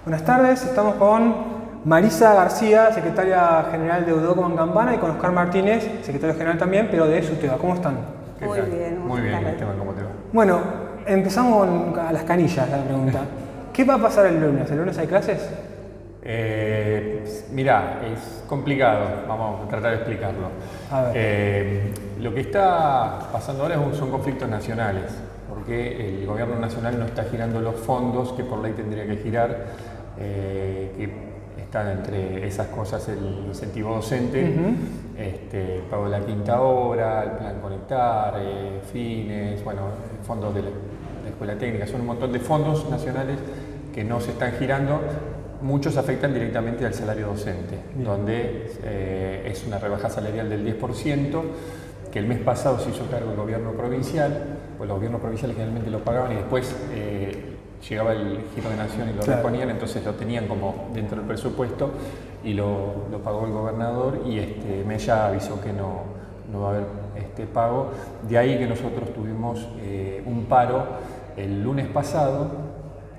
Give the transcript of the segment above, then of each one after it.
Buenas tardes, estamos con Marisa García, secretaria general de Udocument Campana, y con Oscar Martínez, secretario general también, pero de SUTEBA. ¿Cómo están? Muy bien. Muy bien, Esteban, ¿cómo te va? Bueno, empezamos a las canillas la pregunta. ¿Qué va a pasar el lunes? ¿El lunes hay clases? Mirá, es complicado, vamos a tratar de explicarlo. A ver. Lo que está pasando ahora son conflictos nacionales, porque el gobierno nacional no está girando los fondos que por ley tendría que girar, que están entre esas cosas el incentivo docente, el pago de la quinta hora, el plan conectar, fines, bueno, fondos de la escuela técnica, son un montón de fondos nacionales que no se están girando. Muchos afectan directamente al salario docente, donde es una rebaja salarial del 10%, que el mes pasado se hizo cargo el gobierno provincial, pues los gobiernos provinciales generalmente lo pagaban y después llegaba el giro de nación y lo reponían, entonces lo tenían como dentro del presupuesto y lo pagó el gobernador, y mes ya avisó que no va a haber pago. De ahí que nosotros tuvimos un paro el lunes pasado,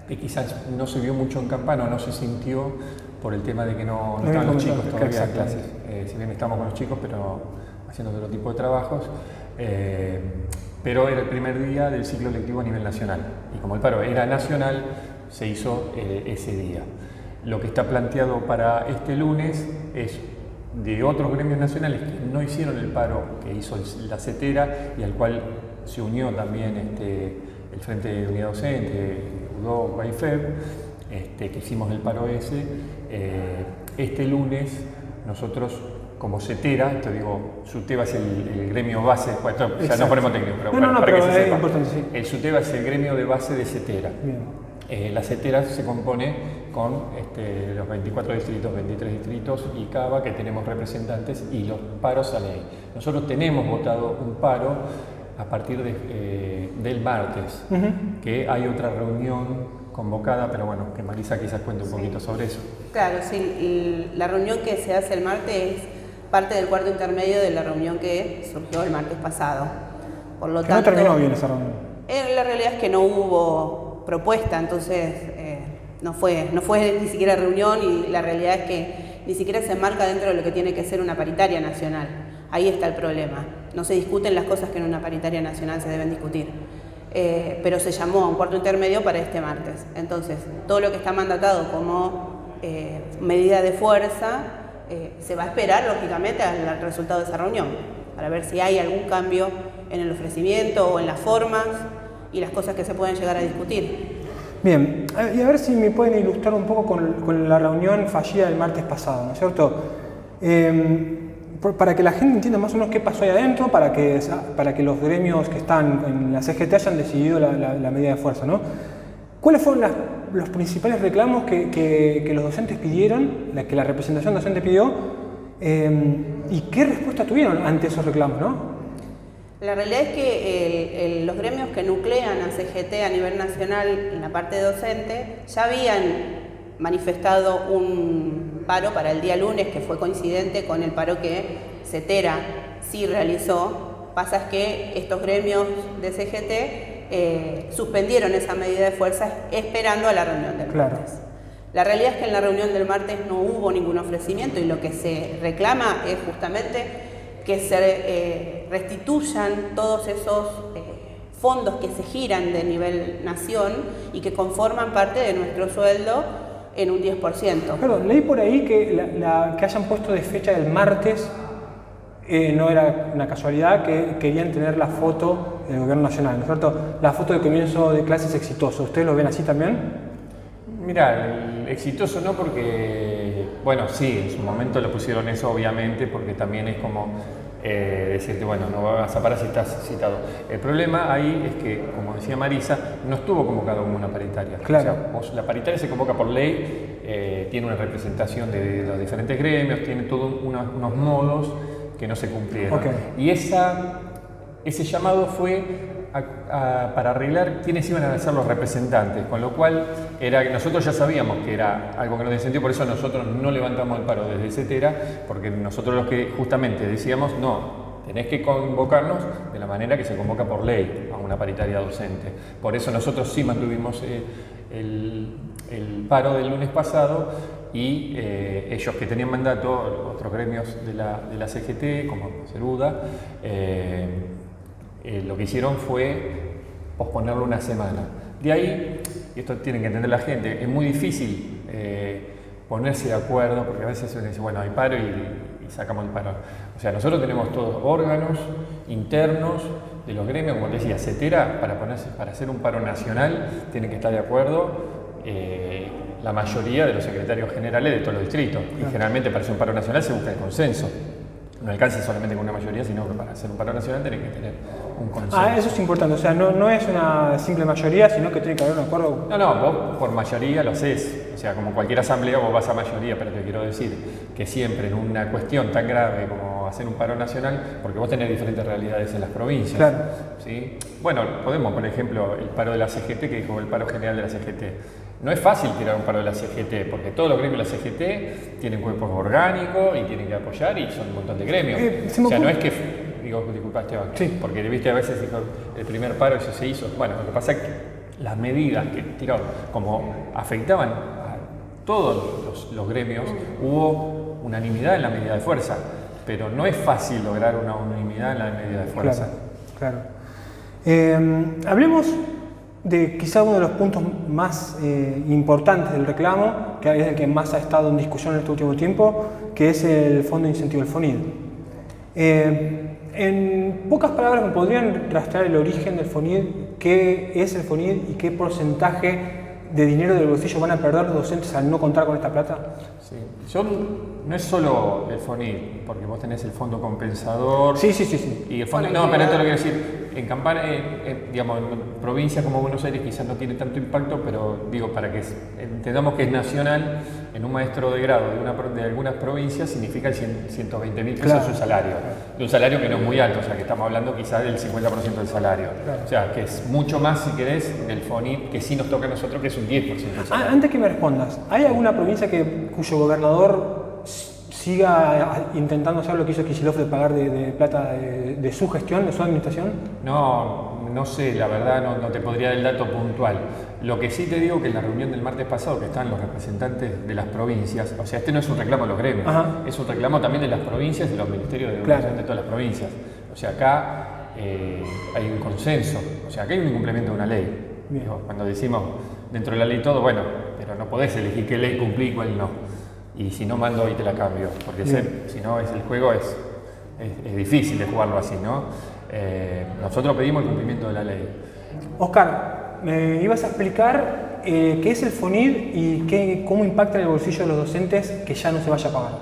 que quizás no se vio mucho en Campana, no se sintió por el tema de que no estaban los chicos todavía en clases. Si bien estamos con los chicos, pero haciendo otro tipo de trabajos, pero era el primer día del ciclo lectivo a nivel nacional. Y como el paro era nacional, se hizo ese día. Lo que está planteado para este lunes es de otros gremios nacionales que no hicieron el paro que hizo la CETERA y al cual se unió también el Frente de Unidad Docente, UDO, GAIFEB, que hicimos el paro ese. Este lunes nosotros, como CETERA, te digo, SUTEBA es el gremio base, bueno, ya no ponemos técnico, pero para que se sepa. Sí. El SUTEBA es el gremio de base de CETERA. La CETERA se compone con los 24 distritos, 23 distritos y CABA, que tenemos representantes, y los paros salen ahí. Nosotros tenemos votado un paro a partir del martes, que hay otra reunión convocada, pero bueno, que Marisa quizás cuente un poquito sobre eso. Claro, sí, la reunión que se hace el martes es parte del cuarto intermedio de la reunión que surgió el martes pasado. Por lo tanto, no terminó bien esa reunión. La realidad es que no hubo propuesta, entonces no fue ni siquiera reunión, y la realidad es que ni siquiera se enmarca dentro de lo que tiene que ser una paritaria nacional. Ahí está el problema. No se discuten las cosas que en una paritaria nacional se deben discutir. Pero se llamó a un cuarto intermedio para este martes. Entonces, todo lo que está mandatado como medida de fuerza, se va a esperar, lógicamente, al resultado de esa reunión, para ver si hay algún cambio en el ofrecimiento o en las formas y las cosas que se pueden llegar a discutir. Bien, y a ver si me pueden ilustrar un poco con la reunión fallida del martes pasado, ¿no es cierto? Para que la gente entienda más o menos qué pasó ahí adentro, para que los gremios que están en la CGT hayan decidido la medida de fuerza, ¿no? ¿Cuáles fueron los principales reclamos que los docentes pidieron, que la representación docente pidió, y qué respuesta tuvieron ante esos reclamos, no? La realidad es que los gremios que nuclean a CGT a nivel nacional en la parte docente ya habían manifestado un paro para el día lunes, que fue coincidente con el paro que CETERA sí realizó. Pasa es que estos gremios de CGT suspendieron esa medida de fuerza esperando a la reunión del martes. La realidad es que en la reunión del martes no hubo ningún ofrecimiento, y lo que se reclama es justamente que se restituyan todos esos fondos que se giran de nivel nación y que conforman parte de nuestro sueldo en un 10%. Perdón, leí por ahí que que hayan puesto de fecha del martes, no era una casualidad, que querían tener la foto del gobierno nacional, ¿no es cierto? La foto de comienzo de clases exitoso. ¿Ustedes lo ven así también? Mirá, exitoso no, porque, bueno, sí, en su momento lo pusieron eso, obviamente, porque también es como decirte, bueno, no vas a parar si estás citado. El problema ahí es que, como decía Marisa, no estuvo convocado como una paritaria. Claro. O sea, la paritaria se convoca por ley, tiene una representación de los diferentes gremios, tiene todos unos modos que no se cumplieron. Y ese llamado fue para arreglar quiénes iban a ser los representantes, con lo cual nosotros ya sabíamos que era algo que no tenía sentido, por eso nosotros no levantamos el paro desde CETERA, porque nosotros los que justamente decíamos, no, tenés que convocarnos de la manera que se convoca por ley a una paritaria docente. Por eso nosotros sí mantuvimos el paro del lunes pasado y ellos que tenían mandato, otros gremios de la CGT, como Ceruda, lo que hicieron fue posponerlo una semana. De ahí, y esto tiene que entender la gente, es muy difícil ponerse de acuerdo, porque a veces uno dice, bueno, hay paro y sacamos el paro. O sea, nosotros tenemos todos órganos internos de los gremios, como te decía, CETERA, para hacer un paro nacional, tienen que estar de acuerdo la mayoría de los secretarios generales de todos los distritos. Y generalmente para hacer un paro nacional se busca el consenso. No alcanza solamente con una mayoría, sino que para hacer un paro nacional tiene que tener un consenso. Eso es importante, o sea, no es una simple mayoría, sino que tiene que haber un acuerdo. No, vos por mayoría lo haces. O sea, como cualquier asamblea vos vas a mayoría, pero te quiero decir que siempre en una cuestión tan grave como hacer un paro nacional, porque vos tenés diferentes realidades en las provincias. Claro. ¿Sí? Bueno, podemos, por ejemplo, el paro de la CGT, que dijo el paro general de la CGT. No es fácil tirar un paro de la CGT, porque todos los gremios de la CGT tienen cuerpos orgánicos y tienen que apoyar y son un montón de gremios. O sea, no es que... disculpa Esteban, sí. porque viste a veces dijo, el primer paro eso se hizo. Bueno, lo que pasa es que las medidas que tiraron, como afectaban a todos los gremios, hubo unanimidad en la medida de fuerza, pero no es fácil lograr una unanimidad en la medida de fuerza. Claro. Hablemos de quizá uno de los puntos más importantes del reclamo, que es el que más ha estado en discusión en este último tiempo, que es el Fondo de Incentivo del FONID. En pocas palabras, ¿me podrían rastrear el origen del FONID? ¿Qué es el FONID y qué porcentaje de dinero del bolsillo van a perder los docentes al no contar con esta plata? Sí. No es solo el FONID, porque vos tenés el fondo compensador. Sí. Y el fondo, no, pero esto lo quiero decir, en campaña, digamos, en provincias como Buenos Aires quizás no tiene tanto impacto, pero digo, para que entendamos que es nacional, en un maestro de grado de algunas provincias significa 120.000 pesos su salario. De un salario que no es muy alto, o sea que estamos hablando quizás del 50% del salario. Claro. O sea, que es mucho más, si querés, del FONID, que sí nos toca a nosotros, que es un 10% del salario. Antes que me respondas, ¿hay alguna provincia cuyo gobernador siga intentando hacer lo que hizo Kicillof de pagar de plata de su gestión, de su administración? No sé, la verdad no te podría dar el dato puntual. Lo que sí te digo que en la reunión del martes pasado, que están los representantes de las provincias, o sea, este no es un reclamo de los gremios, es un reclamo también de las provincias y de los ministerios de educación de todas las provincias. O sea, acá hay un consenso, o sea, acá hay un incumplimiento de una ley. Digo, cuando decimos dentro de la ley todo, bueno, pero no podés elegir qué ley cumplí y cuál no. Y si no mando hoy te la cambio, porque si no el juego es difícil de jugarlo así, ¿no? Nosotros pedimos el cumplimiento de la ley. Oscar, me ibas a explicar qué es el FONID y cómo impacta en el bolsillo de los docentes que ya no se vaya a pagar.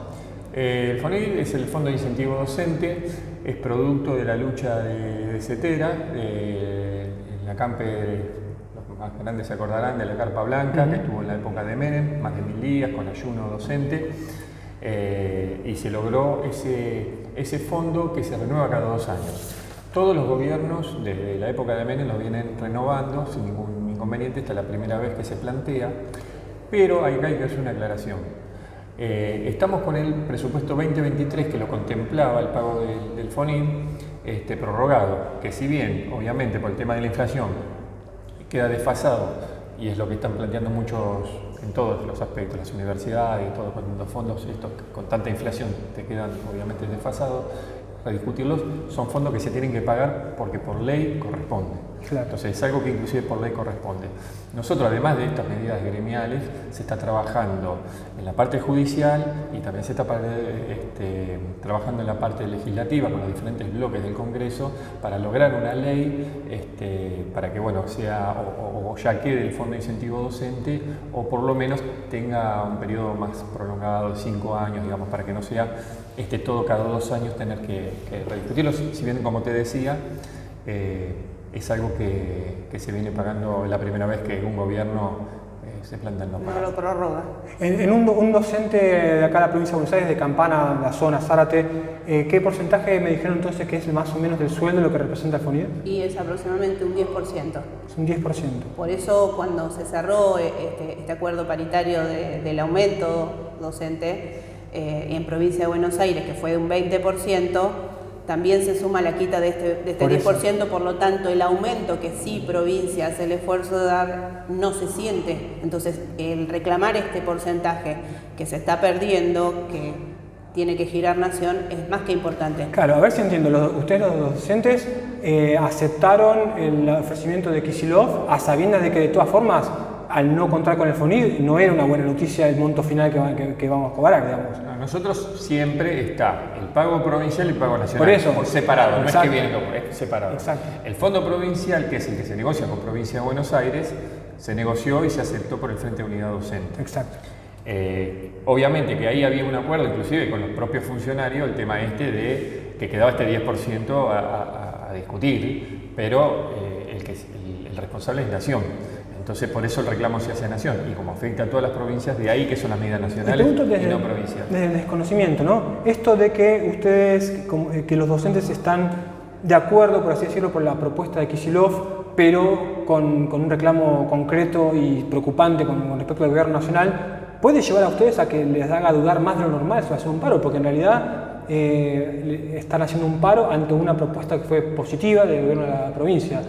El FONID es el Fondo de Incentivo Docente, es producto de la lucha de CETERA, en la CAMPE. Los más grandes se acordarán de la Carpa Blanca, que estuvo en la época de Menem, más de 1000 días con ayuno docente, y se logró ese fondo que se renueva cada 2 años. Todos los gobiernos desde la época de Menem lo vienen renovando sin ningún inconveniente, esta es la primera vez que se plantea, pero hay que hacer una aclaración. Estamos con el presupuesto 2023 que lo contemplaba el pago del FONID prorrogado, que si bien obviamente por el tema de la inflación queda desfasado, y es lo que están planteando muchos en todos los aspectos, las universidades y todos los fondos estos con tanta inflación te quedan obviamente desfasados, rediscutirlos, son fondos que se tienen que pagar porque por ley corresponde. Claro. Entonces es algo que inclusive por ley corresponde. Nosotros, además de estas medidas gremiales, se está trabajando en la parte judicial y también se está trabajando en la parte legislativa con los diferentes bloques del Congreso para lograr una ley para que sea o ya quede el Fondo de Incentivo Docente o por lo menos tenga un periodo más prolongado de 5 años, digamos, para que no sea todo cada 2 años tener que rediscutirlo. Si bien, como te decía, es algo que se viene pagando la primera vez que un gobierno se plantea no pagar. No lo prorroga. En un docente de acá de la provincia de Buenos Aires, de Campana, la zona Zárate, ¿qué porcentaje me dijeron entonces que es más o menos del sueldo lo que representa el FONID? Y es aproximadamente un 10%. Es un 10%. Por eso cuando se cerró este acuerdo paritario del aumento docente en provincia de Buenos Aires, que fue de un 20%, también se suma la quita de este Por 10%, por lo tanto el aumento que sí provincia hace el esfuerzo de dar no se siente. Entonces el reclamar este porcentaje que se está perdiendo, que tiene que girar Nación, es más que importante. Claro, a ver si entiendo. Ustedes los docentes aceptaron el ofrecimiento de Kicillof a sabiendas de que de todas formas, al no contar con el FONID, no era una buena noticia el monto final que vamos a cobrar, digamos. A nosotros siempre está el pago provincial y el pago nacional. Por eso. Por separado, Exacto. no es que vienen, es separado. Exacto. El fondo provincial, que es el que se negocia con Provincia de Buenos Aires, se negoció y se aceptó por el Frente de Unidad Docente. Exacto. Obviamente que ahí había un acuerdo, inclusive con los propios funcionarios, el tema este de que quedaba este 10% a discutir, pero el responsable es Nación. Entonces, por eso el reclamo se hace a Nación. Y como afecta a todas las provincias, de ahí que son las medidas nacionales y no provinciales. Desde el desconocimiento, ¿no? Esto de que ustedes, que los docentes están de acuerdo, por así decirlo, por la propuesta de Kicillof, pero con un reclamo concreto y preocupante con respecto al gobierno nacional, puede llevar a ustedes a que les haga dudar más de lo normal si hacer un paro, porque en realidad están haciendo un paro ante una propuesta que fue positiva del gobierno de la provincia.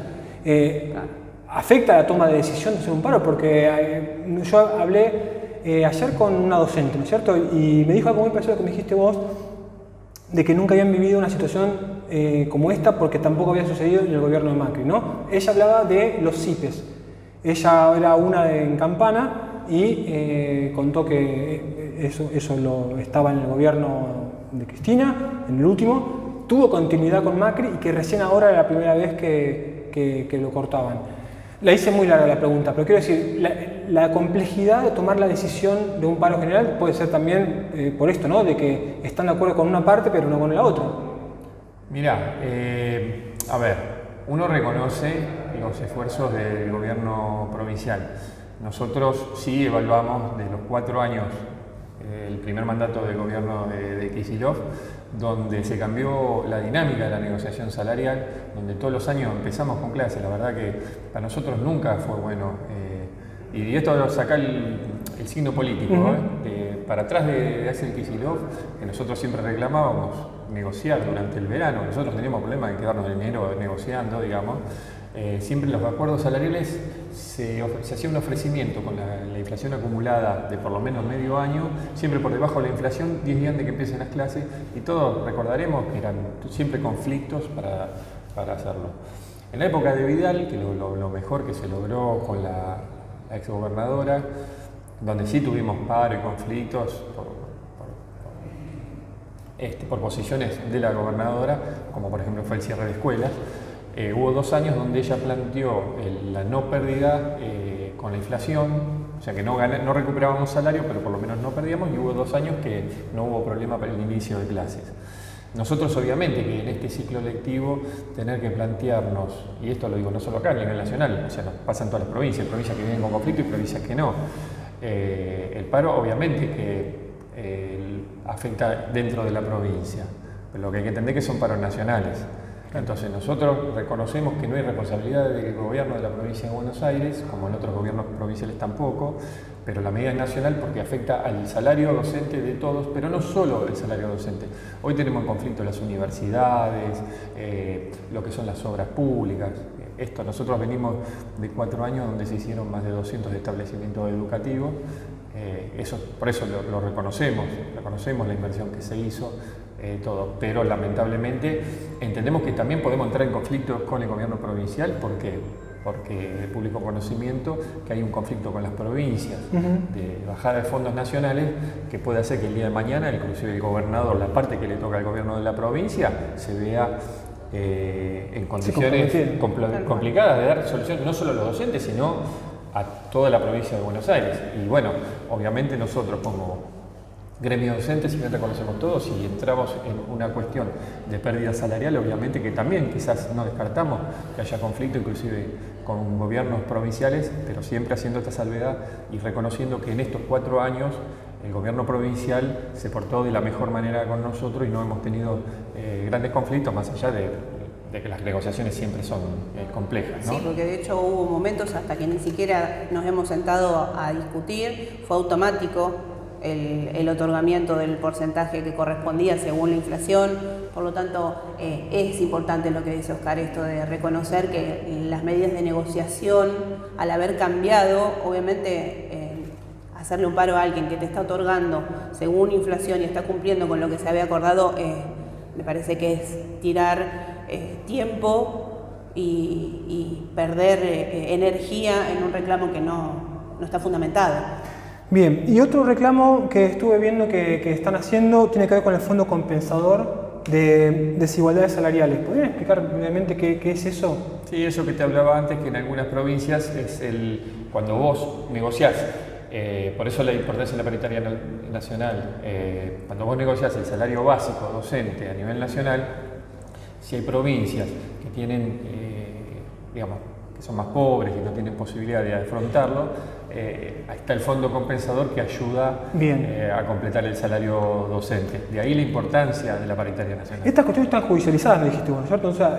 Afecta la toma de decisión de hacer un paro, porque yo hablé ayer con una docente, ¿no es cierto? Y me dijo algo muy parecido a lo que me dijiste vos, de que nunca habían vivido una situación como esta porque tampoco había sucedido en el gobierno de Macri, ¿no? Ella hablaba de los CIPES. Ella era una en Campana y contó que eso estaba en el gobierno de Cristina, en el último, tuvo continuidad con Macri y que recién ahora era la primera vez que lo cortaban. La hice muy larga la pregunta, pero quiero decir, la complejidad de tomar la decisión de un paro general puede ser también por esto, ¿no? De que están de acuerdo con una parte pero no con la otra. Mirá, a ver, uno reconoce los esfuerzos del gobierno provincial. Nosotros sí evaluamos de los 4 años el primer mandato del gobierno de Kicillof, donde se cambió la dinámica de la negociación salarial, donde todos los años empezamos con clases. La verdad que para nosotros nunca fue bueno. Y esto saca el signo político. Para atrás de Axel Kicillof, que nosotros siempre reclamábamos negociar durante el verano, nosotros teníamos problemas de quedarnos en enero negociando, digamos. Siempre en los acuerdos salariales se hacía un ofrecimiento con la inflación acumulada de por lo menos medio año, siempre por debajo de la inflación, 10 días antes de que empiecen las clases, y todos recordaremos que eran siempre conflictos para hacerlo. En la época de Vidal, que lo mejor que se logró con la exgobernadora, donde sí tuvimos paro y conflictos por posiciones de la gobernadora, como por ejemplo fue el cierre de escuelas. Hubo 2 años donde ella planteó la no pérdida con la inflación, o sea que no recuperábamos salario, pero por lo menos no perdíamos, y hubo 2 años que no hubo problema para el inicio de clases. Nosotros obviamente que en este ciclo lectivo tener que plantearnos, y esto lo digo no solo acá a nivel nacional, o sea, nos pasa en todas las provincias que vienen con conflicto y provincias que no. El paro obviamente que afecta dentro de la provincia, pero lo que hay que entender es que son paros nacionales. Entonces nosotros reconocemos que no hay responsabilidad del gobierno de la provincia de Buenos Aires, como en otros gobiernos provinciales tampoco, pero la medida es nacional porque afecta al salario docente de todos, pero no solo el salario docente. Hoy tenemos en conflicto las universidades, lo que son las obras públicas. Nosotros venimos de 4 años donde se hicieron más de 200 establecimientos educativos. Por eso lo reconocemos la inversión que se hizo, todo, pero lamentablemente entendemos que también podemos entrar en conflicto con el gobierno provincial porque de público conocimiento que hay un conflicto con las provincias de bajada de fondos nacionales que puede hacer que el día de mañana inclusive el gobernador, la parte que le toca al gobierno de la provincia, se vea en condiciones complicadas de dar solución no solo a los docentes sino a toda la provincia de Buenos Aires. Y bueno, obviamente nosotros como gremio docente, si bien reconocemos todos, y entramos en una cuestión de pérdida salarial, obviamente que también quizás no descartamos que haya conflicto inclusive con gobiernos provinciales, pero siempre haciendo esta salvedad y reconociendo que en estos 4 años el gobierno provincial se portó de la mejor manera con nosotros y no hemos tenido grandes conflictos, más allá de que las negociaciones siempre son complejas, ¿no? Sí, porque de hecho hubo momentos hasta que ni siquiera nos hemos sentado a discutir, fue automático. el otorgamiento del porcentaje que correspondía según la inflación. Por lo tanto, es importante lo que dice Oscar, esto de reconocer que las medidas de negociación, al haber cambiado, obviamente hacerle un paro a alguien que te está otorgando según inflación y está cumpliendo con lo que se había acordado, me parece que es tirar tiempo y perder energía en un reclamo que no está fundamentado. Bien, y otro reclamo que estuve viendo que están haciendo tiene que ver con el Fondo Compensador de Desigualdades Salariales. ¿Podrían explicar brevemente qué es eso? Sí, eso que te hablaba antes, que en algunas provincias es cuando vos negociás, por eso la importancia de la paritaria nacional, cuando vos negociás el salario básico docente a nivel nacional, si hay provincias que tienen, digamos, que son más pobres y no tienen posibilidad de afrontarlo, ahí está el fondo compensador que ayuda a completar el salario docente. De ahí la importancia de la paritaria nacional. Estas cuestiones están judicializadas, me dijiste vos, ¿no es cierto? O sea,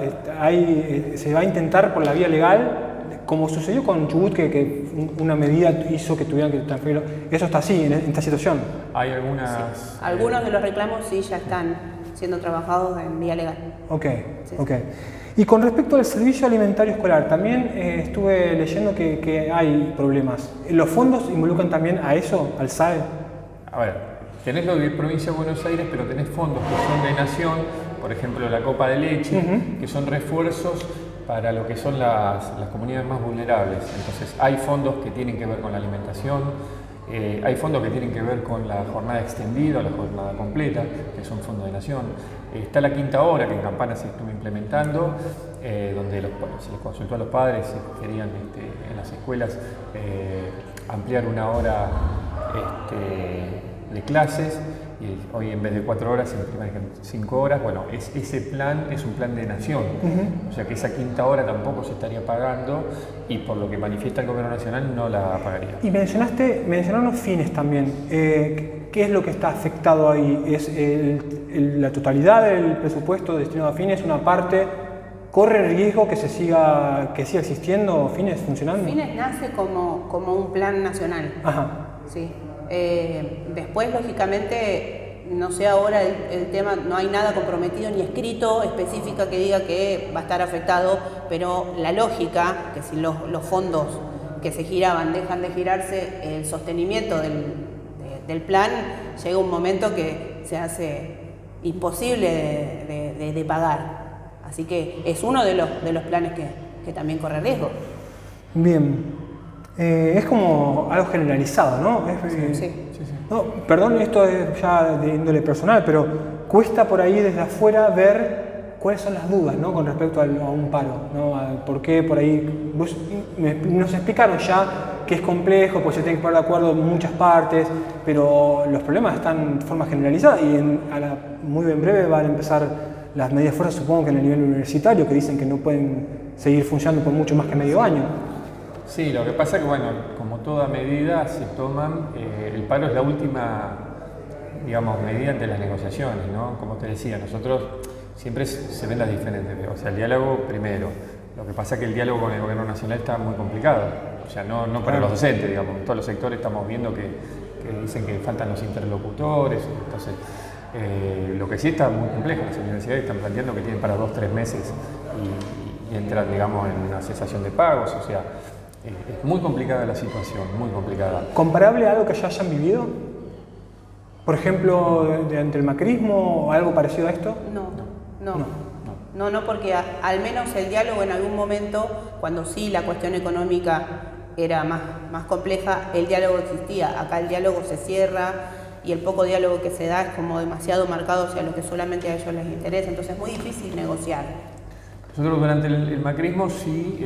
se va a intentar por la vía legal, como sucedió con Chubut, que una medida hizo que tuvieran que transferirlo. Eso está así, en esta situación. Hay algunas... Sí. Algunos de los reclamos sí ya están siendo trabajados en vía legal. Ok, sí. Ok. Y con respecto al servicio alimentario escolar, también estuve leyendo que hay problemas. ¿Los fondos involucran también a eso, al SAE? A ver, tenés lo de Provincia de Buenos Aires, pero tenés fondos que son de nación, por ejemplo la copa de leche, que son refuerzos para lo que son las comunidades más vulnerables. Entonces hay fondos que tienen que ver con la alimentación, hay fondos que tienen que ver con la jornada extendida o la jornada completa, que son fondos de nación. Está la quinta hora, que en Campana se estuvo implementando, donde se les consultó a los padres si querían en las escuelas ampliar una hora de clases, y hoy en vez de 4 horas se implementan 5 horas. Bueno, ese plan es un plan de nación, o sea que esa quinta hora tampoco se estaría pagando, y por lo que manifiesta el Gobierno Nacional no la pagaría. Y mencionaron los fines también. ¿Qué es lo que está afectado ahí? ¿Es la totalidad del presupuesto destinado a fines? ¿Una parte? ¿Corre el riesgo que siga existiendo fines funcionando? Fines nace como un plan nacional. Ajá. Sí. Después, lógicamente, no sé ahora el tema, no hay nada comprometido ni escrito específica que diga que va a estar afectado, pero la lógica, que si los fondos que se giraban dejan de girarse, el sostenimiento del plan, llega un momento que se hace imposible de pagar. Así que es uno de los planes que también corre riesgo. Bien. Es como algo generalizado, ¿no? Sí. No, perdón, esto es ya de índole personal, pero cuesta por ahí desde afuera ver cuáles son las dudas, ¿no? Con respecto a un paro, ¿no? ¿Por qué por ahí? Nos explicaron ya que es complejo, pues se tienen que poner de acuerdo muchas partes, pero los problemas están de forma generalizada y muy en breve van a empezar las medidas fuertes, supongo que en el nivel universitario, que dicen que no pueden seguir funcionando por mucho más que medio año. Sí, lo que pasa es que, bueno, como toda medida se toman, el paro es la última, digamos, medida ante las negociaciones, ¿no? Como te decía, nosotros siempre se ven las diferentes, o sea, el diálogo primero. Lo que pasa es que el diálogo con el Gobierno Nacional está muy complicado, o sea, no para los docentes, digamos, en todos los sectores estamos viendo que dicen que faltan los interlocutores, entonces, lo que sí está muy complejo, las universidades están planteando que tienen para 2-3 meses y entran, digamos, en una cesación de pagos, o sea, es muy complicada la situación, muy complicada. ¿Comparable a algo que ya hayan vivido? Por ejemplo, ante el macrismo o algo parecido a esto? No, porque al menos el diálogo en algún momento, cuando sí la cuestión económica era más compleja, el diálogo existía. Acá el diálogo se cierra y el poco diálogo que se da es como demasiado marcado hacia lo que solamente a ellos les interesa, entonces es muy difícil negociar. Nosotros durante el macrismo sí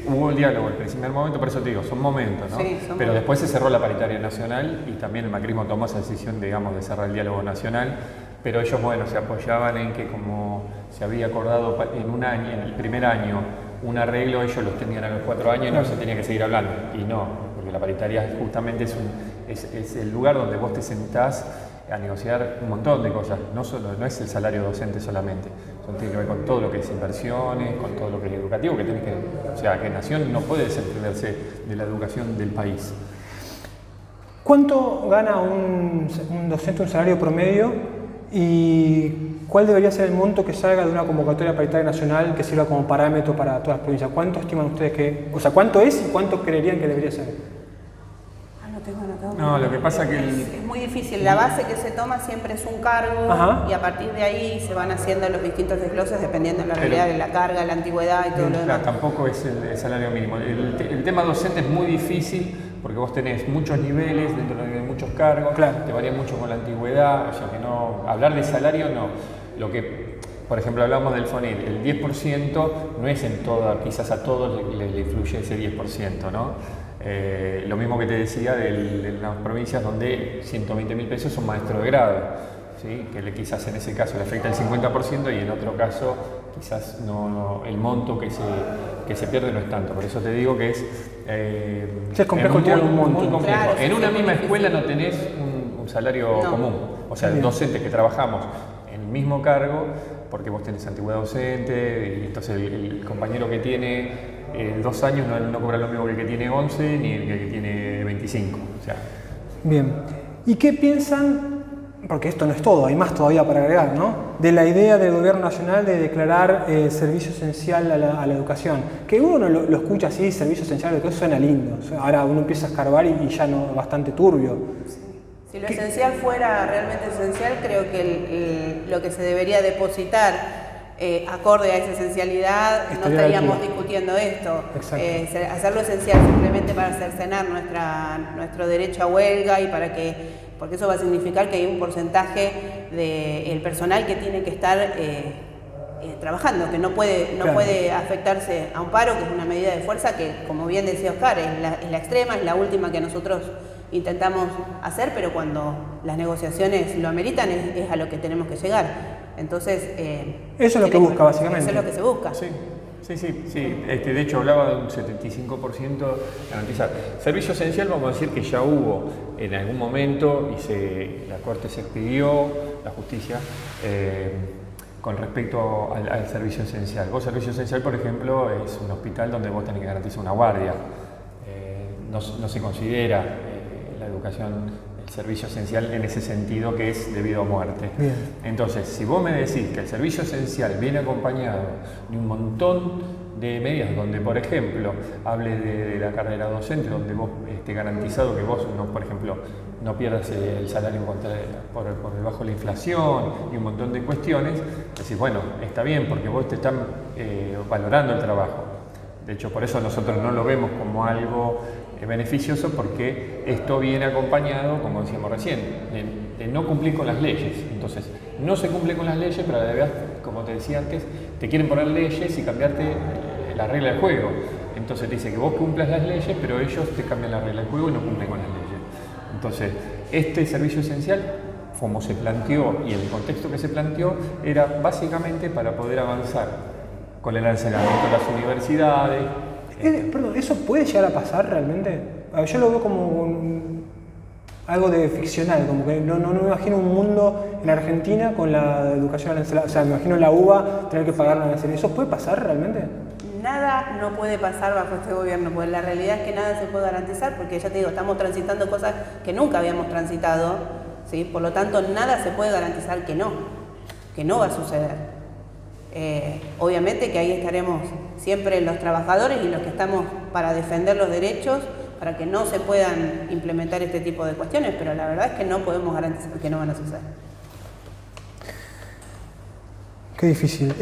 hubo el diálogo el primer momento, por eso te digo, son momentos, ¿no? Sí, pero después se cerró la paritaria nacional y también el macrismo tomó esa decisión, digamos, de cerrar el diálogo nacional, pero ellos, bueno, se apoyaban en que como se había acordado en el primer año, un arreglo, ellos los tenían a los 4 años y no se tenía que seguir hablando, y no, porque la paritaria justamente es el lugar donde vos te sentás a negociar un montón de cosas, no es el salario docente solamente, tiene que ver con todo lo que es inversiones, con todo lo que es educativo, o sea, que Nación no puede desprenderse de la educación del país. ¿Cuánto gana un docente un salario promedio y cuál debería ser el monto que salga de una convocatoria paritaria nacional que sirva como parámetro para todas las provincias? ¿Cuánto estiman ustedes cuánto es y cuánto creerían que debería ser? No tengo anotado. No, lo que pasa que es muy difícil. La base que se toma siempre es un cargo. Ajá. Y a partir de ahí se van haciendo los distintos desgloses dependiendo de la realidad de la carga, la antigüedad y todo lo demás. Tampoco es el salario mínimo. El tema docente es muy difícil porque vos tenés muchos niveles, dentro de muchos cargos, claro, te varía mucho con la antigüedad, o sea que no, hablar de salario no. Lo que, por ejemplo, hablamos del FONIR, el 10% no es en toda, quizás a todos le influye ese 10%, ¿no? Lo mismo que te decía de las provincias donde 120.000 pesos son maestro de grado, ¿sí? Que quizás en ese caso le afecta el 50% y en otro caso quizás no, el monto que se pierde no es tanto. Por eso te digo que es complejo tirar un monto. Muy complejo. Claro, en una misma difícil. escuela no tenés un salario común. O sea, docentes que trabajamos en el mismo cargo, porque vos tenés antigüedad docente, y entonces el compañero que tiene 2 años no cobra lo mismo que el que tiene 11 ni el que tiene 25. O sea. Bien. ¿Y qué piensan? Porque esto no es todo, hay más todavía para agregar, ¿no? De la idea del gobierno nacional de declarar servicio esencial a la educación. Que uno lo escucha así, servicio esencial a la educación, suena lindo. Ahora uno empieza a escarbar y ya no, bastante turbio. Sí. Si lo esencial fuera realmente esencial, creo que lo que se debería depositar acorde a esa esencialidad, no estaríamos discutiendo esto. Hacerlo esencial simplemente para cercenar nuestro derecho a huelga y porque eso va a significar que hay un porcentaje del personal que tiene que estar trabajando, que no puede afectarse a un paro, que es una medida de fuerza que, como bien decía Oscar, es la extrema, es la última que nosotros intentamos hacer, pero cuando las negociaciones lo ameritan es a lo que tenemos que llegar. Entonces, eso es lo que busca, básicamente. Eso es lo que se busca. Sí. De hecho hablaba de un 75% garantizar. Servicio esencial, vamos a decir que ya hubo en algún momento y la Corte se expidió, la justicia, con respecto al servicio esencial. Servicio esencial, por ejemplo, es un hospital donde vos tenés que garantizar una guardia. No se considera la educación el servicio esencial en ese sentido, que es debido a muerte. Bien. Entonces, si vos me decís que el servicio esencial viene acompañado de un montón de medidas donde, por ejemplo, hable de la carrera docente, donde vos esté garantizado que vos, por ejemplo, no pierdas el salario por debajo de la inflación y un montón de cuestiones, decís, bueno, está bien porque vos te están valorando el trabajo. De hecho, por eso nosotros no lo vemos como algo beneficioso, porque esto viene acompañado, como decíamos recién, de no cumplir con las leyes. Entonces, no se cumple con las leyes, pero además, como te decía antes, te quieren poner leyes y cambiarte la regla del juego. Entonces te dice que vos cumplas las leyes, pero ellos te cambian la regla del juego y no cumplen con las leyes. Entonces, este servicio esencial, como se planteó y el contexto que se planteó, era básicamente para poder avanzar con el enseñamiento de las universidades. Perdón, ¿eso puede llegar a pasar realmente? Yo lo veo como algo de ficcional, como que no me imagino un mundo en Argentina con la educación arancelada. O sea, me imagino la UBA tener que pagar una arancelada. ¿Eso puede pasar realmente? Nada no puede pasar bajo este gobierno, porque la realidad es que nada se puede garantizar, porque ya te digo, estamos transitando cosas que nunca habíamos transitado, ¿sí? Por lo tanto, nada se puede garantizar que no va a suceder. Obviamente que ahí estaremos siempre los trabajadores y los que estamos para defender los derechos, para que no se puedan implementar este tipo de cuestiones, pero la verdad es que no podemos garantizar que no van a suceder. Qué difícil.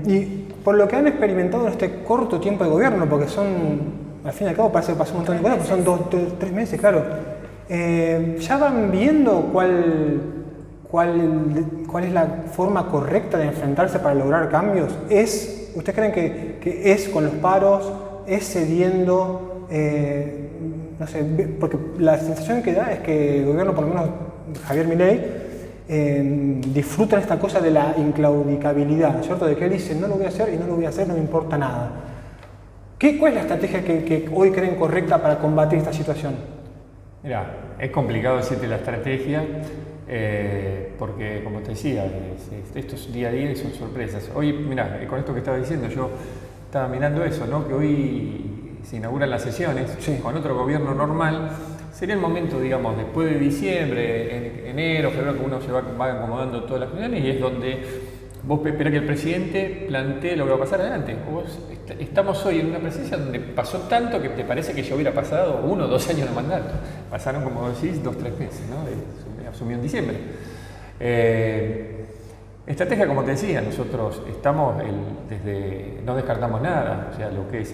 Y por lo que han experimentado en este corto tiempo de gobierno, porque al fin y al cabo parece que pasó un montón de cosas, pues son 3 meses, claro. ¿Ya van viendo cuál es la forma correcta de enfrentarse para lograr cambios? ¿Ustedes creen que es con los paros, es cediendo? No sé, porque la sensación que da es que el gobierno, por lo menos Javier Milei, disfrutan esta cosa de la inclaudicabilidad, ¿cierto? De que él dice, no lo voy a hacer y no lo voy a hacer, no me importa nada. ¿Cuál es la estrategia que hoy creen correcta para combatir esta situación? Mira, es complicado decirte la estrategia, porque, como te decía, esto es día a día y son sorpresas. Hoy, mira, con esto que estaba diciendo, yo estaba mirando eso, ¿no? Que hoy se inauguran las sesiones, sí. Con otro gobierno normal sería el momento, digamos, después de diciembre, en enero, febrero, que uno se va acomodando todas las reuniones y es donde vos esperás que el presidente plantee lo que va a pasar adelante. Estamos hoy en una presidencia donde pasó tanto que te parece que ya hubiera pasado 1 o 2 años de mandato. Pasaron, como decís, 2 o 3 meses, ¿no? Asumió en diciembre. Estrategia, como te decía, nosotros estamos no descartamos nada, o sea, lo que es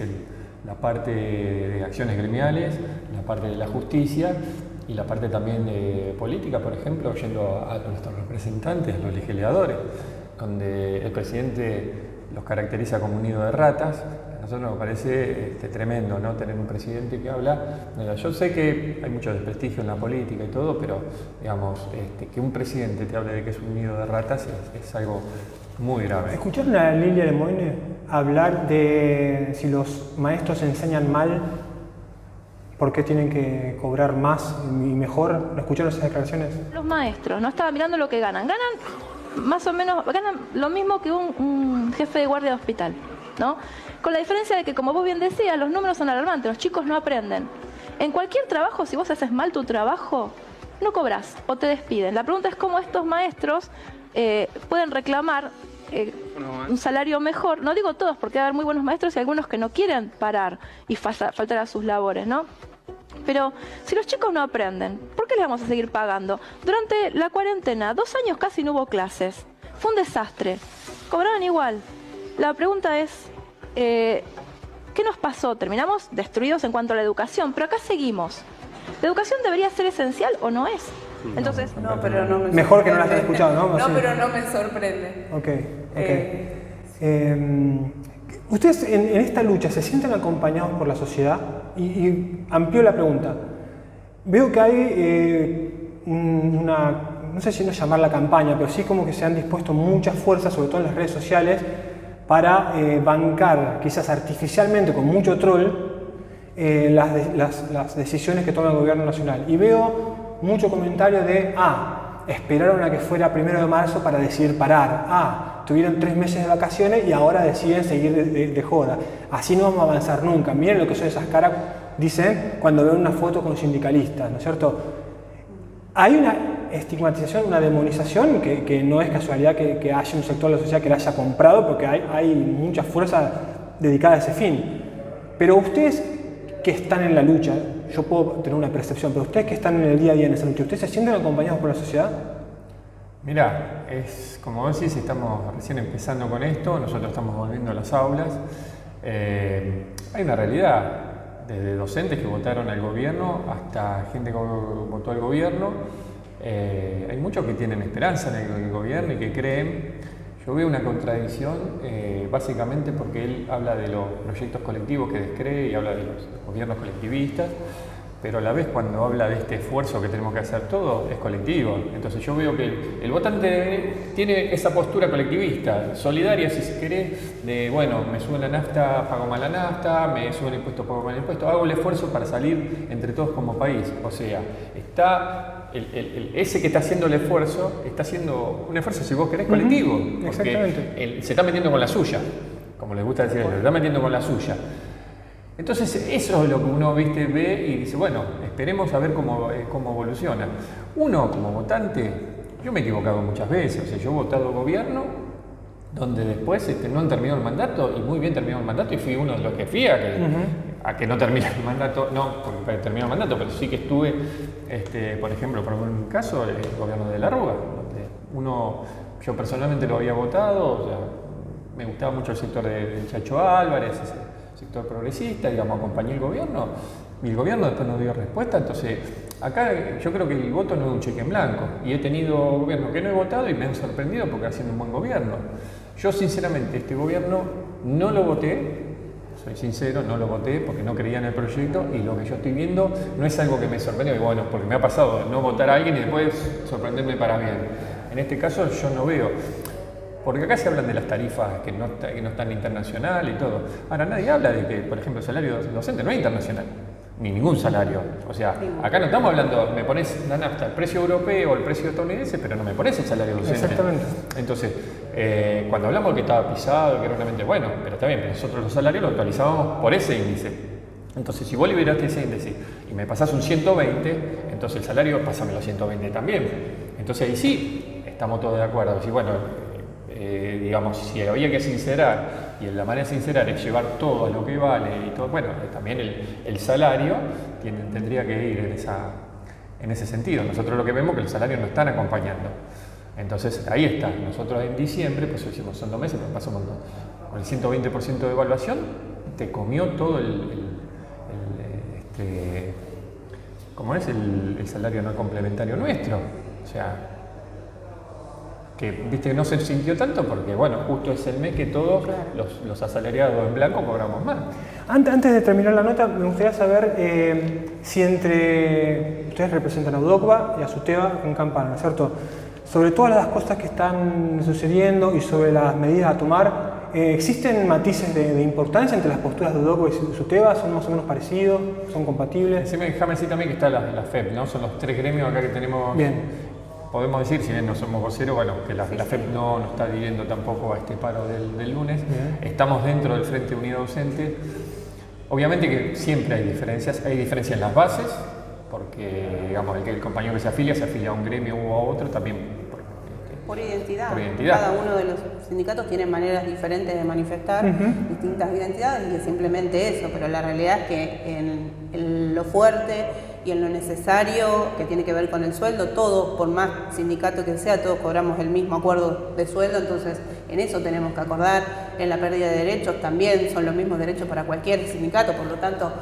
la parte de acciones gremiales, la parte de la justicia y la parte también de política, por ejemplo, yendo a nuestros representantes, los legisladores, donde el presidente los caracteriza como un nido de ratas. A nosotros nos parece tremendo, ¿no? Tener un presidente que habla. Yo sé que hay mucho desprestigio en la política y todo, pero digamos, que un presidente te hable de que es un nido de ratas es algo muy grave. ¿Escucharon a Lilia Lemoyne hablar de si los maestros enseñan mal, por qué tienen que cobrar más y mejor? ¿Lo escucharon esas declaraciones? Los maestros, no estaba mirando lo que ganan. Ganan más o menos, ganan lo mismo que un jefe de guardia de hospital, ¿no? Con la diferencia de que, como vos bien decías, los números son alarmantes, los chicos no aprenden. En cualquier trabajo, si vos haces mal tu trabajo, no cobras o te despiden. La pregunta es cómo estos maestros pueden reclamar un salario mejor. No digo todos, porque va a haber muy buenos maestros y algunos que no quieren parar y faltar a sus labores, ¿no? Pero si los chicos no aprenden, ¿por qué les vamos a seguir pagando? Durante la cuarentena, 2 años casi no hubo clases. Fue un desastre. Cobraban igual. La pregunta es, ¿qué nos pasó? Terminamos destruidos en cuanto a la educación, pero acá seguimos. ¿La educación debería ser esencial o no es? Entonces, no, pero no me mejor que no las hayas escuchado, ¿no? No, pero no me sorprende. Ok. ¿Ustedes en esta lucha se sienten acompañados por la sociedad? Y amplío la pregunta. Veo que hay no sé si no llamarla campaña, pero sí como que se han dispuesto muchas fuerzas, sobre todo en las redes sociales, para bancar, quizás artificialmente, con mucho troll, las decisiones que toma el gobierno nacional. Y veo mucho comentario de, esperaron a que fuera 1 de marzo para decidir parar. Tuvieron 3 meses de vacaciones y ahora deciden seguir de joda. Así no vamos a avanzar nunca. Miren lo que son esas caras, dicen, cuando ven una foto con sindicalistas, ¿no es cierto? Hay una estigmatización, una demonización que no es casualidad que haya un sector de la sociedad que la haya comprado, porque hay mucha fuerza dedicada a ese fin. Pero ustedes que están en la lucha, yo puedo tener una percepción, pero ustedes que están en el día a día en esa lucha, ¿ustedes se sienten acompañados por la sociedad? Mirá, como vos decís, estamos recién empezando con esto, nosotros estamos volviendo a las aulas. Hay una realidad, desde docentes que votaron al gobierno hasta gente que votó al gobierno. Hay muchos que tienen esperanza en el gobierno y que creen. Yo veo una contradicción, básicamente porque él habla de los proyectos colectivos que descree y habla de los gobiernos colectivistas, pero a la vez cuando habla de este esfuerzo que tenemos que hacer todos, es colectivo. Entonces yo veo que el votante tiene esa postura colectivista, solidaria si se quiere, de bueno, me suben la nafta, pago mal la nafta, me suben el impuesto, pago mal el impuesto, hago el esfuerzo para salir entre todos como país. O sea, está ese que está haciendo el esfuerzo, está haciendo un esfuerzo, si vos querés, colectivo. Porque se está metiendo con la suya, como les gusta decir, se está metiendo con la suya. Entonces eso es lo que uno ve y dice, bueno, esperemos a ver cómo evoluciona. Uno como votante, yo me he equivocado muchas veces, o sea, yo he votado gobierno donde después no han terminado el mandato y muy bien terminado el mandato y fui uno de los que fui a que no termine el mandato, no porque terminó el mandato, pero sí que estuve, por ejemplo, por un caso, el gobierno de la Rúa, donde yo personalmente lo había votado, o sea, me gustaba mucho el sector del Chacho Álvarez, ese sector progresista, digamos, acompañé el gobierno y el gobierno después no dio respuesta. Entonces acá yo creo que el voto no es un cheque en blanco y he tenido gobiernos que no he votado y me han sorprendido porque ha sido un buen gobierno. Yo sinceramente este gobierno no lo voté, soy sincero, no lo voté porque no creía en el proyecto y lo que yo estoy viendo no es algo que me sorprendió, y bueno, porque me ha pasado no votar a alguien y después sorprenderme para bien. En este caso yo no veo. Porque acá se hablan de las tarifas que no están internacional y todo. Ahora nadie habla de que, por ejemplo, el salario docente no es internacional, ni ningún salario. O sea, acá no estamos hablando, me pones la nafta, el precio europeo o el precio estadounidense, pero no me pones el salario docente. Exactamente. Entonces, cuando hablamos de que estaba pisado, que era realmente bueno, pero está bien, nosotros los salarios los actualizábamos por ese índice. Entonces, si vos liberaste ese índice y me pasás un 120, entonces el salario, pásame los 120 también. Entonces ahí sí, estamos todos de acuerdo. Si, bueno, digamos, si había que sincerar, y la manera de sincerar es llevar todo a lo que vale y todo, bueno, también el salario tendría que ir en ese sentido. Nosotros lo que vemos es que los salarios no están acompañando. Entonces ahí está. Nosotros en diciembre, pues hicimos, son 2 meses, pero pasamos con el 120% de evaluación, te comió todo ¿cómo es? El salario no complementario nuestro. O sea, que viste que no se sintió tanto porque, bueno, justo es el mes que todos los asalariados en blanco cobramos más. Antes de terminar la nota, me gustaría saber si ustedes representan a UDOCVA y a SUTEBA en Campana, ¿no es cierto? Sobre todas las cosas que están sucediendo y sobre las medidas a tomar, ¿existen matices de importancia entre las posturas de UDOCVA y SUTEBA? ¿Son más o menos parecidos? ¿Son compatibles? Déjame decir también que está la FEP, ¿no? Son los 3 gremios acá que tenemos. Bien. Podemos decir, si bien no somos voceros, bueno, que la FEP no está adhiriendo tampoco a este paro del lunes. Estamos dentro del Frente Unido Docente. Obviamente que siempre hay diferencias en las bases, porque digamos, el compañero que se afilia a un gremio u a otro también. Por identidad. Cada uno de los sindicatos tiene maneras diferentes de manifestar distintas identidades y es simplemente eso, pero la realidad es que en lo fuerte y en lo necesario que tiene que ver con el sueldo, todos, por más sindicato que sea, todos cobramos el mismo acuerdo de sueldo, entonces en eso tenemos que acordar. En la pérdida de derechos también son los mismos derechos para cualquier sindicato, por lo tanto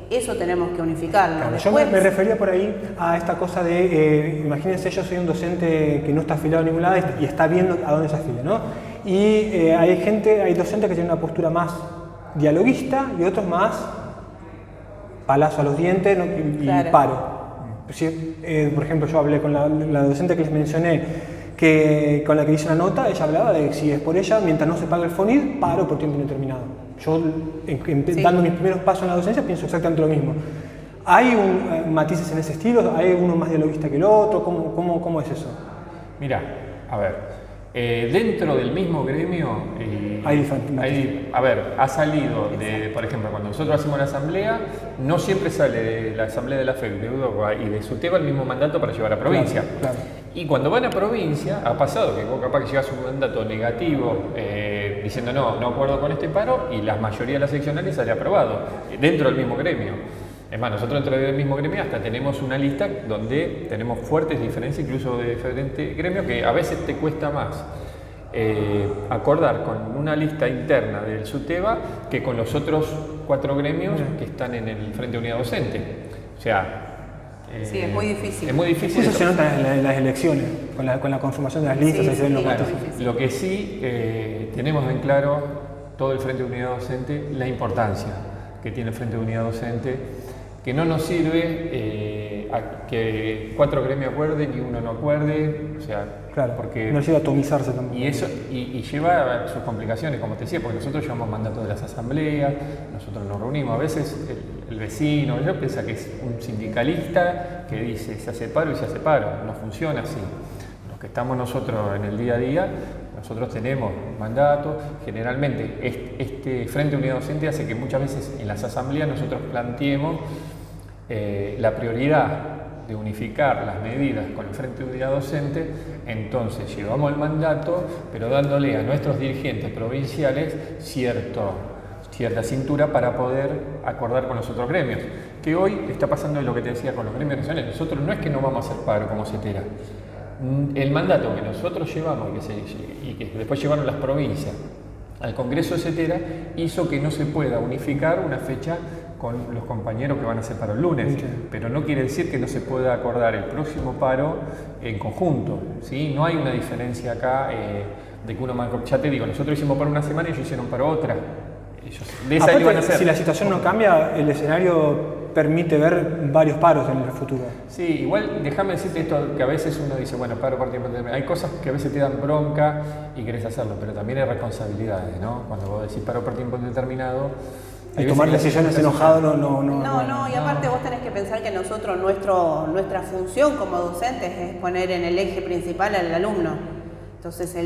eso tenemos que unificarlo. Claro, yo me refería por ahí a esta cosa de, imagínense, yo soy un docente que no está afiliado a ningún lado y está viendo a dónde se afilia, ¿no? Y hay docentes que tienen una postura más dialoguista y otros más palazo a los dientes, ¿no? y paro. Por ejemplo, yo hablé con la docente que les mencioné, con la que hice una nota, ella hablaba de que si es por ella, mientras no se pague el FONID, paro por tiempo indeterminado. Yo, dando mis primeros pasos en la docencia, pienso exactamente lo mismo. ¿Hay matices en ese estilo? ¿Hay uno más dialoguista que el otro? ¿Cómo es eso? Mira, a ver, dentro del mismo gremio, ha salido, por ejemplo, cuando nosotros hacemos la asamblea, no siempre sale de la asamblea de la FEP, de UDOCVA y de SUTEBA el mismo mandato para llevar a provincia. Claro. Y cuando van a provincia, ha pasado que vos capaz que llegas un mandato negativo diciendo no acuerdo con este paro y la mayoría de las seccionales sale aprobado, dentro del mismo gremio. Es más, nosotros dentro del mismo gremio hasta tenemos una lista donde tenemos fuertes diferencias, incluso de diferentes gremios, que a veces te cuesta más acordar con una lista interna del SUTEBA que con los otros 4 gremios que están en el Frente Unidad Docente. O sea, sí, es muy difícil. Es muy difícil. Eso se nota en las elecciones, con la conformación de las listas. Sí, se ven los claro. votos. Lo que sí tenemos en claro todo el Frente de Unidad Docente, la importancia que tiene el Frente de Unidad Docente, que no nos sirve a que 4 gremios acuerden y uno no acuerde, o sea, claro, porque no llega a atomizarse también. Y eso y lleva a sus complicaciones, como te decía, porque nosotros llevamos mandato de las asambleas, nosotros nos reunimos, a veces el vecino, yo piensa que es un sindicalista que dice se hace paro y se hace paro, no funciona así. Los que estamos nosotros en el día a día, nosotros tenemos mandato, generalmente este Frente Unidad Docente hace que muchas veces en las asambleas nosotros planteemos la prioridad de unificar las medidas con el Frente Unidad Docente, entonces llevamos el mandato, pero dándole a nuestros dirigentes provinciales cierta cintura para poder acordar con los otros gremios. Que hoy está pasando lo que te decía con los gremios nacionales. Nosotros no es que no vamos a hacer paro como CETERA. El mandato que nosotros llevamos y que después llevaron las provincias al Congreso de CETERA hizo que no se pueda unificar una fecha con los compañeros que van a hacer paro el lunes, pero no quiere decir que no se pueda acordar el próximo paro en conjunto, ¿sí? No hay una diferencia acá de que uno, ya te digo, nosotros hicimos paro una semana y ellos hicieron paro otra. Ellos de esa iban a hacer. Si la situación no cambia, el escenario permite ver varios paros en el futuro. Sí, igual déjame decirte esto, que a veces uno dice, bueno, paro por tiempo determinado. Hay cosas que a veces te dan bronca y querés hacerlo, pero también hay responsabilidades, ¿no? Cuando vos decís paro por tiempo determinado, y tomar decisiones enojado no. Y aparte vos tenés que pensar que nosotros, nuestra función como docentes es poner en el eje principal al alumno. Entonces,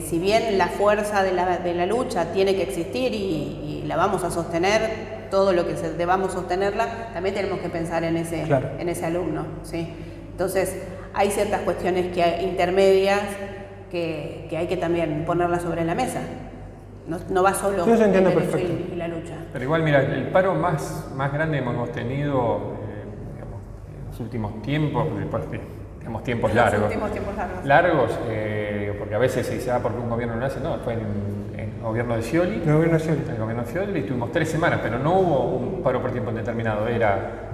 si bien la fuerza de la lucha tiene que existir y la vamos a sostener todo lo que debamos sostenerla, también tenemos que pensar en ese alumno, ¿sí? Entonces, hay ciertas cuestiones intermedias que hay que también ponerlas sobre la mesa. No va solo el derecho y la lucha. Pero igual, mira, el paro más grande hemos tenido digamos, en los últimos tiempos, después de tiempos largos. Los últimos tiempos largos. Largos, porque a veces se dice, porque un gobierno no hace, no, fue en el gobierno de Scioli. El gobierno de Scioli. El gobierno de Scioli, estuvimos 3 semanas, pero no hubo un paro por tiempo indeterminado.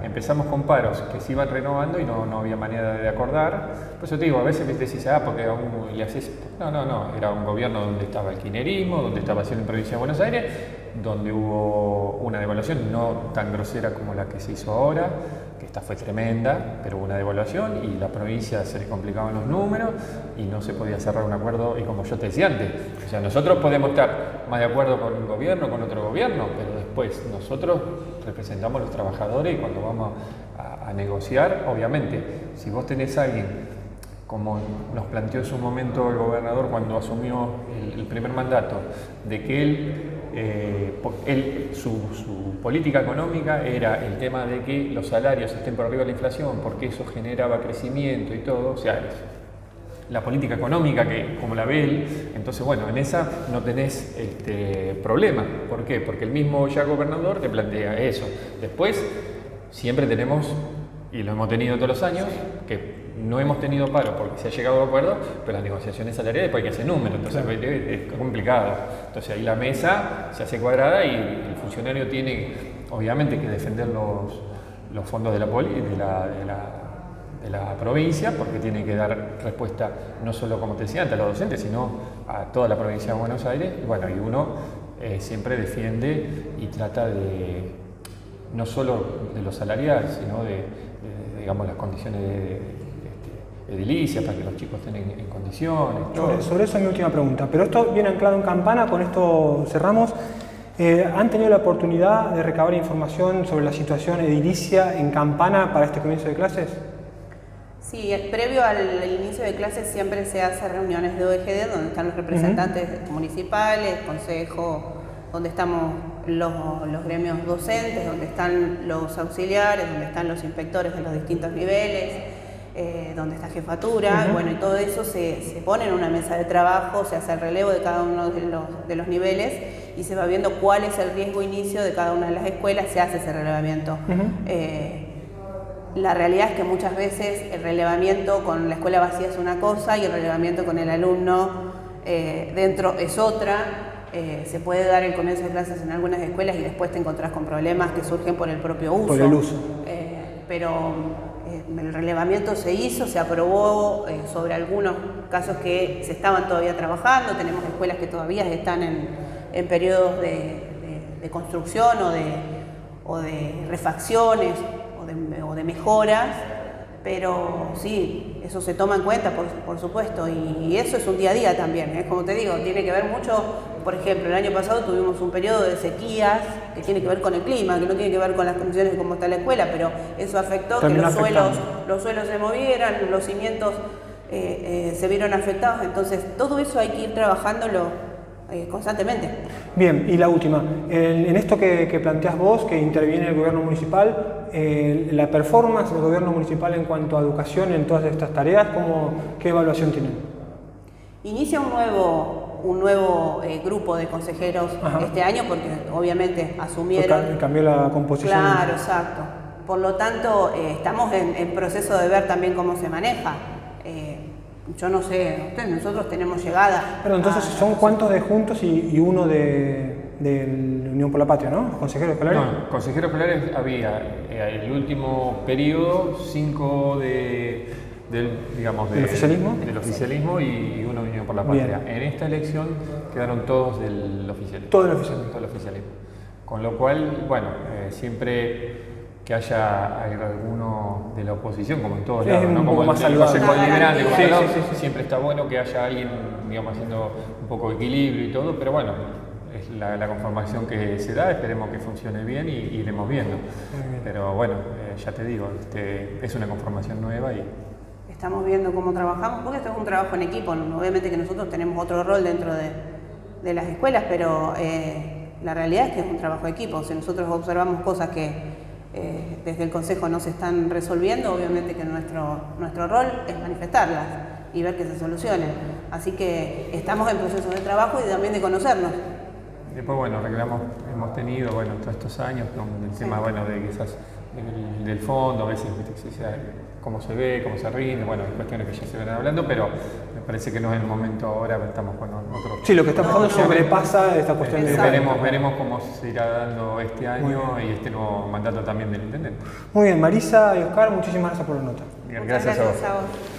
Empezamos con paros que se iban renovando y no había manera de acordar. Por eso te digo, a veces me decís, porque aún le haces. No, era un gobierno donde estaba el kirchnerismo, donde estaba haciendo en provincia de Buenos Aires, donde hubo una devaluación no tan grosera como la que se hizo ahora, que esta fue tremenda, pero hubo una devaluación y la provincia se le complicaban los números y no se podía cerrar un acuerdo. Y como yo te decía antes, o sea, nosotros podemos estar más de acuerdo con un gobierno, con otro gobierno, pero después nosotros representamos a los trabajadores y cuando vamos a negociar, obviamente, si vos tenés a alguien, como nos planteó en su momento el gobernador cuando asumió el primer mandato, de que su política económica era el tema de que los salarios estén por arriba de la inflación, porque eso generaba crecimiento y todo, o sea, la política económica que como la ve él, entonces bueno, en esa no tenés problema. ¿Por qué? Porque el mismo ya gobernador te plantea eso. Después, siempre tenemos, y lo hemos tenido todos los años, que no hemos tenido paro porque se ha llegado a acuerdo, pero las negociaciones salariales después hay que hacer números, entonces es complicado. Entonces ahí la mesa se hace cuadrada y el funcionario tiene obviamente que defender los fondos de la provincia, porque tiene que dar respuesta no solo, como te decía antes, a los docentes, sino a toda la provincia de Buenos Aires. Y bueno, y uno siempre defiende y trata de no solo de lo salarial, sino de digamos, las condiciones edilicia, para que los chicos estén en condiciones. Sobre eso es mi última pregunta, pero esto viene anclado en Campana, con esto cerramos. ¿Han tenido la oportunidad de recabar información sobre la situación edilicia en Campana para este comienzo de clases? Sí, previo al inicio de clases siempre se hacen reuniones de OEGD donde están los representantes municipales, consejo, donde estamos los gremios docentes, donde están los auxiliares, donde están los inspectores de los distintos niveles, donde está jefatura, bueno, y todo eso se pone en una mesa de trabajo, se hace el relevo de cada uno de los niveles y se va viendo cuál es el riesgo inicio de cada una de las escuelas, se hace ese relevamiento. La realidad es que muchas veces el relevamiento con la escuela vacía es una cosa y el relevamiento con el alumno dentro es otra. Se puede dar el comienzo de clases en algunas escuelas y después te encontrás con problemas que surgen por el propio uso. Por el uso. Pero el relevamiento se hizo, se aprobó sobre algunos casos que se estaban todavía trabajando. Tenemos escuelas que todavía están en periodos de construcción o de refacciones o de mejoras, pero sí, eso se toma en cuenta, por supuesto, y eso es un día a día también, como te digo, tiene que ver mucho. Por ejemplo, el año pasado tuvimos un periodo de sequías que tiene que ver con el clima, que no tiene que ver con las condiciones de cómo está la escuela, pero eso afectó que los suelos se movieran, los cimientos se vieron afectados, entonces todo eso hay que ir trabajándolo constantemente. Bien, y la última, en esto que planteás vos, que interviene el gobierno municipal, la performance del gobierno municipal en cuanto a educación en todas estas tareas, ¿qué evaluación tienen? Inicia un nuevo grupo de consejeros este año, porque obviamente asumieron. Cambió la composición. Claro, exacto. Por lo tanto, estamos en proceso de ver también cómo se maneja. Yo no sé, nosotros tenemos llegada. Pero entonces son cuántos de Juntos y uno de Unión por la Patria, ¿no? ¿Consejeros escolares? No, consejeros escolares había el último periodo, 5 del oficialismo y uno de Unión por la Patria. Bien. En esta elección quedaron todos del oficialismo. Todo el oficialismo. Todo el oficialismo. Con lo cual, bueno, siempre que haya alguno de la oposición, como en todos lados, ¿no? Como más el Consejo Deliberante, sí. Siempre está bueno que haya alguien, digamos, haciendo un poco de equilibrio y todo, pero bueno, es la conformación que se da, esperemos que funcione bien y iremos viendo. Pero bueno, ya te digo, es una conformación nueva y estamos viendo cómo trabajamos, porque esto es un trabajo en equipo, obviamente que nosotros tenemos otro rol dentro de las escuelas, pero la realidad es que es un trabajo de equipo. Si nosotros observamos cosas que desde el Consejo no se están resolviendo, obviamente que nuestro rol es manifestarlas y ver que se solucionen. Así que estamos en proceso de trabajo y también de conocernos. Después, bueno, reclamos hemos tenido, bueno, todos estos años con el tema, bueno, de quizás del fondo, a veces cómo se ve, cómo se rinde, bueno, cuestiones que ya se ven hablando, pero me parece que no es el momento ahora, estamos con otro. Sí, lo que está pasando sobrepasa esta cuestión de... Veremos cómo se irá dando este año y este nuevo mandato también del intendente. Muy bien, Marisa y Oscar, muchísimas gracias por la nota. Bien, gracias a vos.